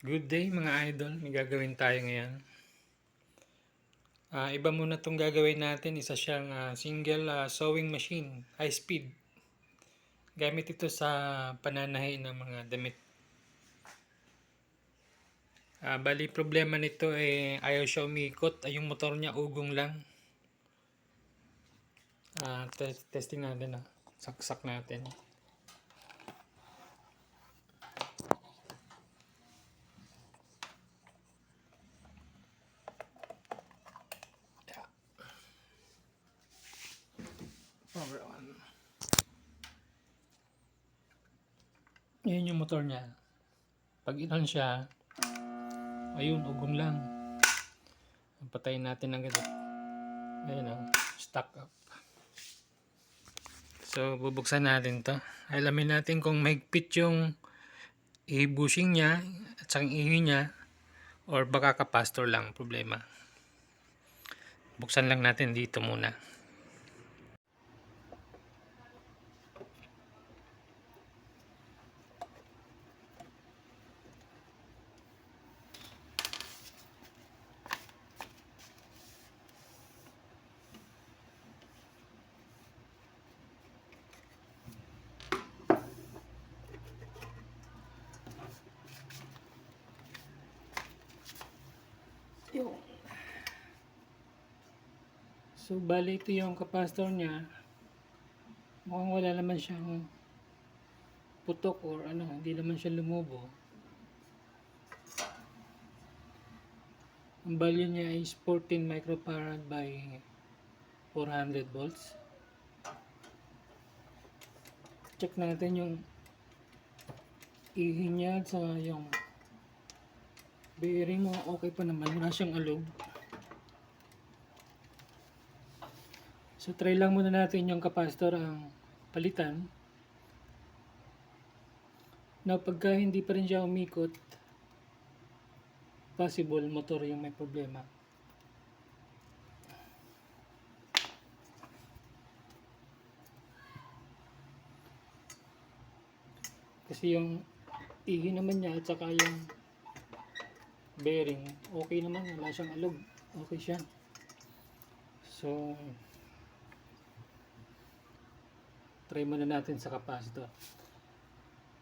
Good day mga idol, may gagawin tayo ngayon. Iba muna itong gagawin natin, isa siyang single sewing machine, high speed. Gamit ito sa pananahi ng mga damit. Bali problema nito ayaw siya umikot, yung motor niya ugong lang. Testing natin saksak natin. Power on. Yan yung motor niya. Pag inon siya, ayun, ugong lang. Patayin natin agad. Ayun stuck up. So, bubuksan natin to. Alamin natin kung mahigpit yung i-bushing niya at saka ihi niya or baka kapastor lang problema. Buksan lang natin dito muna. So, bali ito yung kapastor niya. Mukhang wala naman siyang putok or hindi naman siya lumubo. Ang value niya is 14 microfarad by 400 volts. Check natin yung ihi niya at sa yung bearing mo, okay pa naman, wala siyang alog. So try lang muna natin yung kapastor ang palitan. Now pagka hindi pa rin siya umikot, possible motor yung may problema. Kasi yung ihi naman niya at saka yung bearing, okay naman, wala siyang alog. Okay siya. So try muna natin sa kapasitor.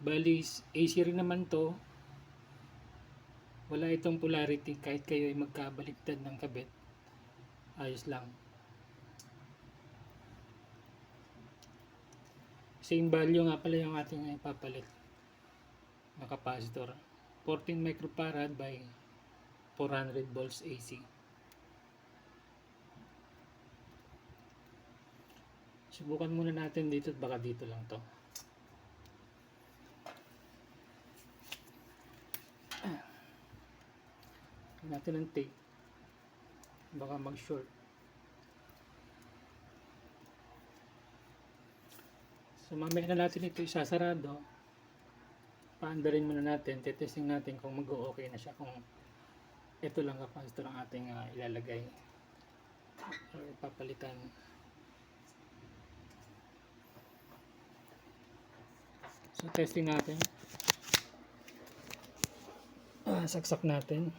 Bali AC rin naman to. Wala itong polarity kahit kayo ay magkabaliktad ng kabit. Ayos lang. Same value nga pala yung ating ipapalit na kapasitor. 14 microfarad by 400 volts AC. Subukan muna natin dito at baka dito lang to. Natin ang tape. Baka mag-short. So mamaya na natin ito isasarado. Paandarin muna natin. Testing natin kung mag-o-okay na siya. Kung ito lang kapasitor ang ating ilalagay or papalitan. So testing natin. Saksak natin.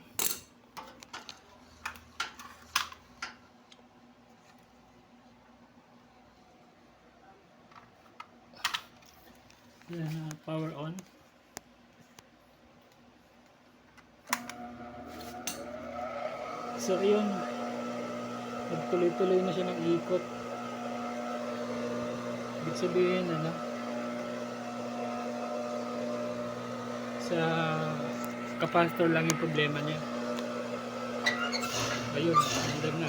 Yan, power on. So yun, nagtuloy-tuloy na siya ng ikot. Ibig sabihin sa kapasitor lang yung problema niya. Ayun, andar na.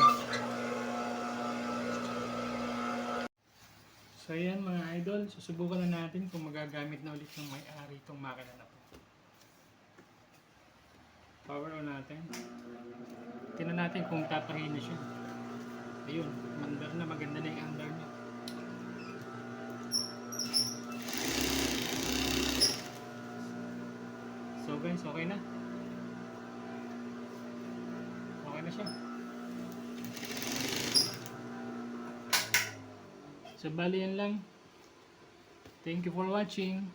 So ayan mga idol, susubukan na natin kung magagamit na ulit ng may-ari itong makina na po. Power on natin. Tingnan natin kung tatahin na siya. Ayun, andar na, maganda na yung andar niya. So guys, okay na. Okay na siya. So bali yan lang. Thank you for watching.